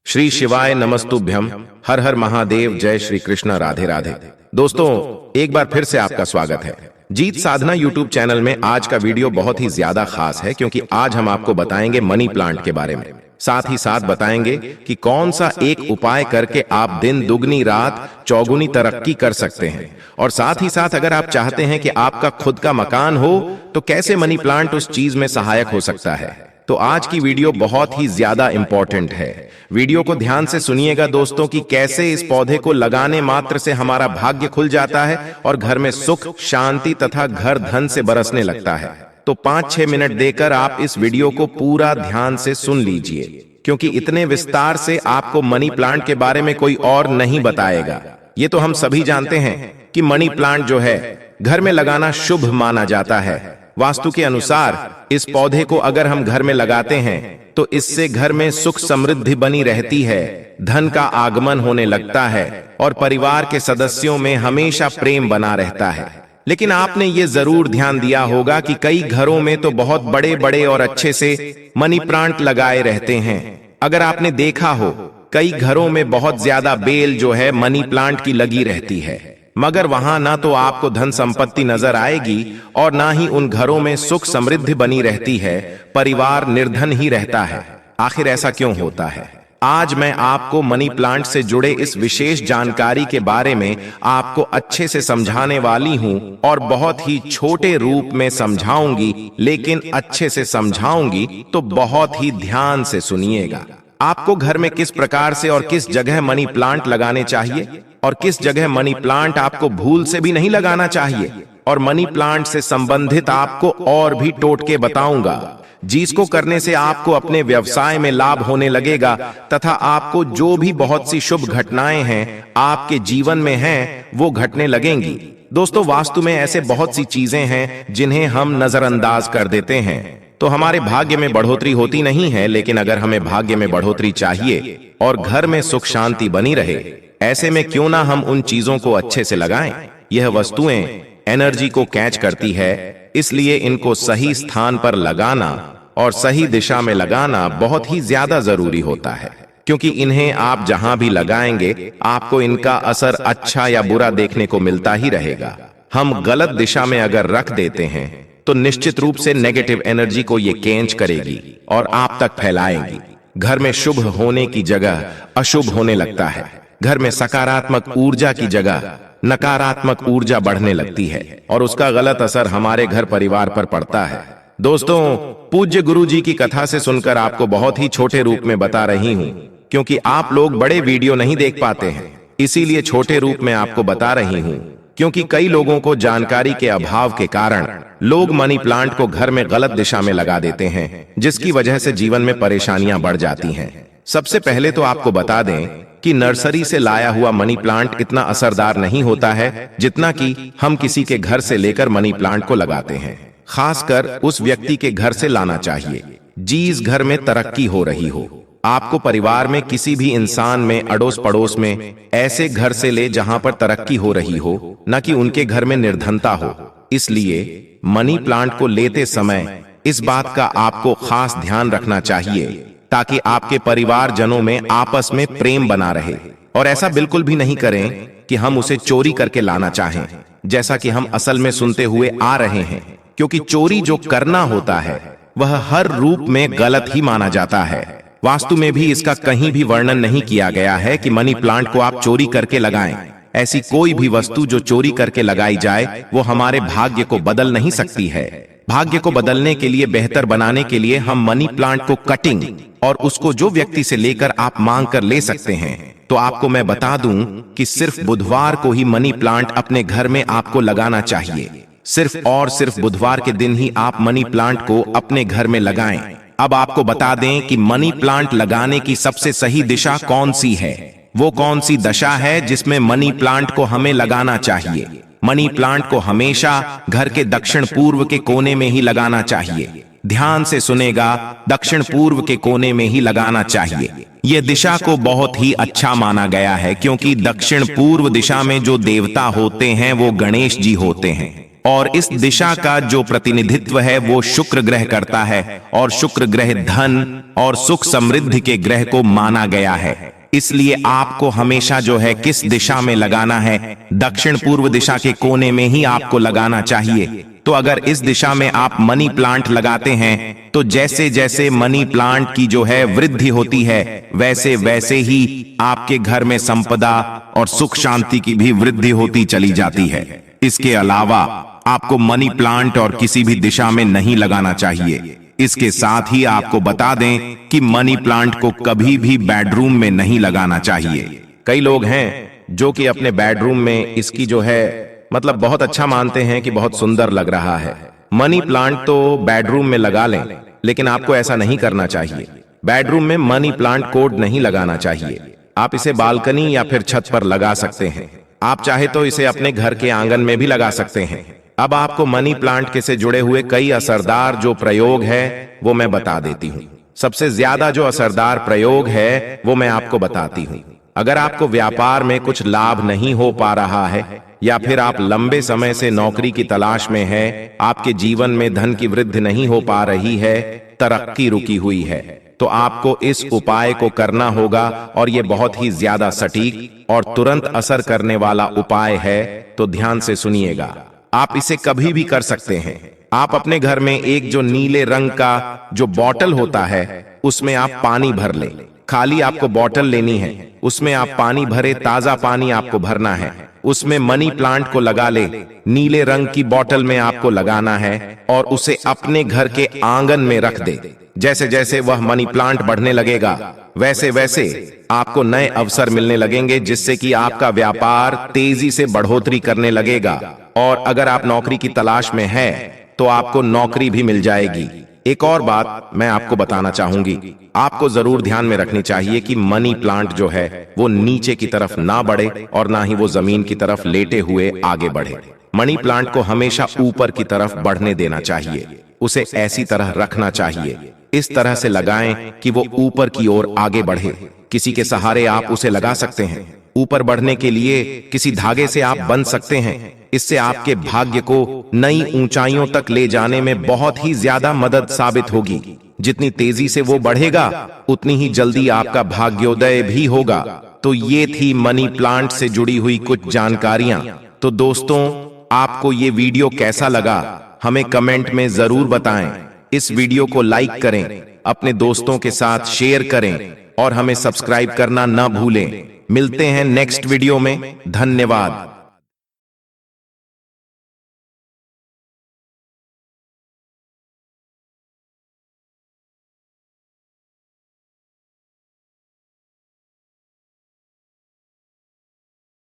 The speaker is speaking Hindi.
श्री शिवाय नमस्तुभ्यम। हर हर महादेव। जय श्री कृष्ण। राधे राधे। दोस्तों, एक बार फिर से आपका स्वागत है जीत साधना यूट्यूब चैनल में। आज का वीडियो बहुत ही ज्यादा खास है क्योंकि आज हम आपको बताएंगे मनी प्लांट के बारे में। साथ ही साथ बताएंगे कि कौन सा एक उपाय करके आप दिन दुगनी रात चौगुनी तरक्की कर सकते हैं। और साथ ही साथ अगर आप चाहते हैं कि आपका खुद का मकान हो तो कैसे मनी प्लांट उस चीज में सहायक हो सकता है। तो आज की वीडियो बहुत ही ज्यादा इंपॉर्टेंट है। वीडियो को ध्यान से सुनिएगा दोस्तों कि कैसे इस पौधे को लगाने मात्र से हमारा भाग्य खुल जाता है और घर में सुख, शांति तथा घर धन से बरसने लगता है। तो 5-6 मिनट देकर आप इस वीडियो को पूरा ध्यान से सुन लीजिए क्योंकि इतने विस्तार से आपको मनी प्लांट के बारे में कोई और नहीं बताएगा। ये तो हम सभी जानते हैं कि मनी प्लांट जो है घर में लगाना शुभ माना जाता है। वास्तु के अनुसार इस पौधे को अगर हम घर में लगाते हैं तो इससे घर में सुख समृद्धि बनी रहती है, धन का आगमन होने लगता है और परिवार के सदस्यों में हमेशा प्रेम बना रहता है। लेकिन आपने ये जरूर ध्यान दिया होगा कि कई घरों में तो बहुत बड़े बड़े और अच्छे से मनी प्लांट लगाए रहते हैं। अगर आपने देखा हो, कई घरों में बहुत ज्यादा बेल जो है मनी प्लांट की लगी रहती है, मगर वहां ना तो आपको धन संपत्ति नजर आएगी और ना ही उन घरों में सुख समृद्धि बनी रहती है, परिवार निर्धन ही रहता है। आखिर ऐसा क्यों होता है? आज मैं आपको मनी प्लांट से जुड़े इस विशेष जानकारी के बारे में आपको अच्छे से समझाने वाली हूं और बहुत ही छोटे रूप में समझाऊंगी, लेकिन अच्छे से समझाऊंगी तो बहुत ही ध्यान से सुनिएगा। आपको घर में किस प्रकार से और किस जगह मनी प्लांट लगाने चाहिए और किस जगह मनी प्लांट आपको भूल से भी नहीं लगाना चाहिए, और मनी प्लांट से संबंधित आपको और भी टोटके बताऊंगा जिसको करने से आपको अपने व्यवसाय में लाभ होने लगेगा तथा आपको जो भी बहुत सी शुभ घटनाएं हैं आपके जीवन में हैं वो घटने लगेंगी। दोस्तों, वास्तु में ऐसे बहुत सी चीजें हैं जिन्हें हम नजरअंदाज कर देते हैं तो हमारे भाग्य में बढ़ोतरी होती नहीं है। लेकिन अगर हमें भाग्य में बढ़ोतरी चाहिए और घर में सुख शांति बनी रहे, ऐसे में क्यों ना हम उन चीजों को अच्छे से लगाएं। यह वस्तुएं एनर्जी को कैच करती है, इसलिए इनको सही स्थान पर लगाना और सही दिशा में लगाना बहुत ही ज्यादा जरूरी होता है, क्योंकि इन्हें आप जहां भी लगाएंगे आपको इनका असर अच्छा या बुरा देखने को मिलता ही रहेगा। हम गलत दिशा में अगर रख देते हैं तो निश्चित रूप से नेगेटिव एनर्जी को ये कैच करेगी और आप तक फैलाएगी। घर में शुभ होने की जगह अशुभ होने लगता है। घर में सकारात्मक ऊर्जा की जगह नकारात्मक ऊर्जा बढ़ने लगती है और उसका गलत असर हमारे घर परिवार पर पड़ता है। दोस्तों, पूज्य गुरु जी की कथा से सुनकर आपको बहुत ही छोटे रूप में बता रही हूं क्योंकि आप लोग बड़े वीडियो नहीं देख पाते हैं, इसीलिए छोटे रूप में आपको बता रही हूं। क्योंकि कई लोगों को जानकारी के अभाव के कारण लोग मनी प्लांट को घर में गलत दिशा में लगा देते हैं, जिसकी वजह से जीवन में परेशानियां बढ़ जाती हैं। सबसे पहले तो आपको बता दें कि नर्सरी से लाया हुआ मनी प्लांट इतना असरदार नहीं होता है जितना कि हम किसी के घर से लेकर मनी प्लांट को लगाते हैं। खासकर उस व्यक्ति के घर से लाना चाहिए जिस घर में तरक्की हो रही हो। आपको परिवार में किसी भी इंसान में, अड़ोस पड़ोस में ऐसे घर से ले जहां पर तरक्की हो रही हो, न कि उनके घर में निर्धनता हो। इसलिए मनी प्लांट को लेते समय इस बात का आपको खास ध्यान रखना चाहिए ताकि आपके परिवार जनों में आपस में प्रेम बना रहे। और ऐसा बिल्कुल भी नहीं करें कि हम उसे चोरी करके लाना चाहें, जैसा कि हम असल में सुनते हुए आ रहे हैं, क्योंकि चोरी जो करना होता है वह हर रूप में गलत ही माना जाता है। वास्तु में भी इसका कहीं भी वर्णन नहीं किया गया है कि मनी प्लांट को आप चोरी करके लगाएं। ऐसी कोई भी वस्तु जो चोरी करके लगाई जाए वो हमारे भाग्य को बदल नहीं सकती है। भाग्य को बदलने के लिए, बेहतर बनाने के लिए हम मनी प्लांट को कटिंग और उसको जो व्यक्ति से लेकर आप मांग कर ले सकते हैं। तो आपको मैं बता दूं कि सिर्फ बुधवार को ही मनी प्लांट अपने घर में आपको लगाना चाहिए। सिर्फ और सिर्फ बुधवार के दिन ही आप मनी प्लांट को अपने घर में लगाएं। अब आपको बता दें कि मनी प्लांट लगाने की सबसे सही दिशा कौन सी है। वो कौन सी दशा है जिसमें मनी प्लांट को हमें लगाना चाहिए। मनी प्लांट को हमेशा घर के दक्षिण पूर्व के कोने में ही लगाना चाहिए। ध्यान से सुनेगा, दक्षिण पूर्व के कोने में ही लगाना चाहिए। यह दिशा को बहुत ही अच्छा माना गया है क्योंकि दक्षिण पूर्व दिशा में जो देवता होते हैं वो गणेश जी होते हैं। और इस दिशा का जो प्रतिनिधित्व है वो शुक्र ग्रह करता है, और शुक्र ग्रह धन और सुख समृद्धि के ग्रह को माना गया है। इसलिए आपको हमेशा जो है किस दिशा में लगाना है, दक्षिण पूर्व दिशा के कोने में ही आपको लगाना चाहिए। तो अगर इस दिशा में आप मनी प्लांट लगाते हैं तो जैसे जैसे मनी प्लांट की जो है वृद्धि होती है, वैसे वैसे ही आपके घर में संपदा और सुख शांति की भी वृद्धि होती चली जाती है। इसके अलावा आपको मनी प्लांट और किसी भी दिशा में नहीं लगाना चाहिए। इसके साथ ही आपको बता दें कि मनी प्लांट को कभी भी बेडरूम में नहीं लगाना चाहिए। कई लोग हैं जो कि अपने बेडरूम में इसकी जो है मतलब बहुत अच्छा मानते हैं कि बहुत सुंदर लग रहा है। मनी प्लांट तो बेडरूम में लगा लें, लेकिन आपको ऐसा नहीं करना चाहिए। बेडरूम में मनी प्लांट कोड नहीं लगाना चाहिए। आप इसे बालकनी या फिर छत पर लगा सकते हैं। आप चाहे तो इसे अपने घर के आंगन में भी लगा सकते हैं। अब आपको मनी प्लांट के से जुड़े हुए कई असरदार जो प्रयोग है वो मैं बता देती हूँ। सबसे ज्यादा जो असरदार प्रयोग है वो मैं आपको बताती हूँ। अगर आपको व्यापार में कुछ लाभ नहीं हो पा रहा है, या फिर आप लंबे समय से नौकरी की तलाश में हैं, आपके जीवन में धन की वृद्धि नहीं हो पा रही है, तरक्की रुकी हुई है, तो आपको इस उपाय को करना होगा। और ये बहुत ही ज्यादा सटीक और तुरंत असर करने वाला उपाय है, तो ध्यान से सुनिएगा। आप इसे कभी भी कर सकते हैं। आप अपने घर में एक जो नीले रंग का जो बॉटल होता है उसमें आप पानी भर लें। खाली आपको बॉटल लेनी है, उसमें आप पानी भरे, ताजा पानी आपको भरना है, उसमें मनी प्लांट को लगा ले। नीले रंग की बॉटल में आपको लगाना है और उसे अपने घर के आंगन में रख दे। जैसे जैसे वह मनी प्लांट बढ़ने लगेगा, वैसे वैसे आपको नए अवसर मिलने लगेंगे, जिससे कि आपका व्यापार तेजी से बढ़ोतरी करने लगेगा। और अगर आप नौकरी की तलाश में है तो आपको नौकरी भी मिल जाएगी। एक और बात मैं आपको बताना चाहूंगी, आपको जरूर ध्यान में रखनी चाहिए कि मनी प्लांट जो है वो नीचे की तरफ ना बढ़े और ना ही वो जमीन की तरफ लेटे हुए आगे बढ़े। मनी प्लांट को हमेशा ऊपर की तरफ बढ़ने देना चाहिए। उसे ऐसी तरह रखना चाहिए, इस तरह से लगाएं कि वो ऊपर की ओर आगे बढ़े। किसी के सहारे आप उसे लगा सकते हैं। ऊपर बढ़ने के लिए किसी धागे से आप बंध सकते हैं। इससे आपके भाग्य को नई ऊंचाइयों तक ले जाने में बहुत ही ज्यादा मदद साबित होगी। जितनी तेजी से वो बढ़ेगा उतनी ही जल्दी आपका भाग्योदय भी होगा। तो ये थी मनी प्लांट से जुड़ी हुई कुछ जानकारियां। तो दोस्तों, आपको ये वीडियो कैसा लगा हमें कमेंट में जरूर बताएं। इस वीडियो को लाइक करें, अपने दोस्तों के साथ शेयर करें और हमें सब्सक्राइब करना न भूलें। मिलते हैं नेक्स्ट वीडियो में। धन्यवाद।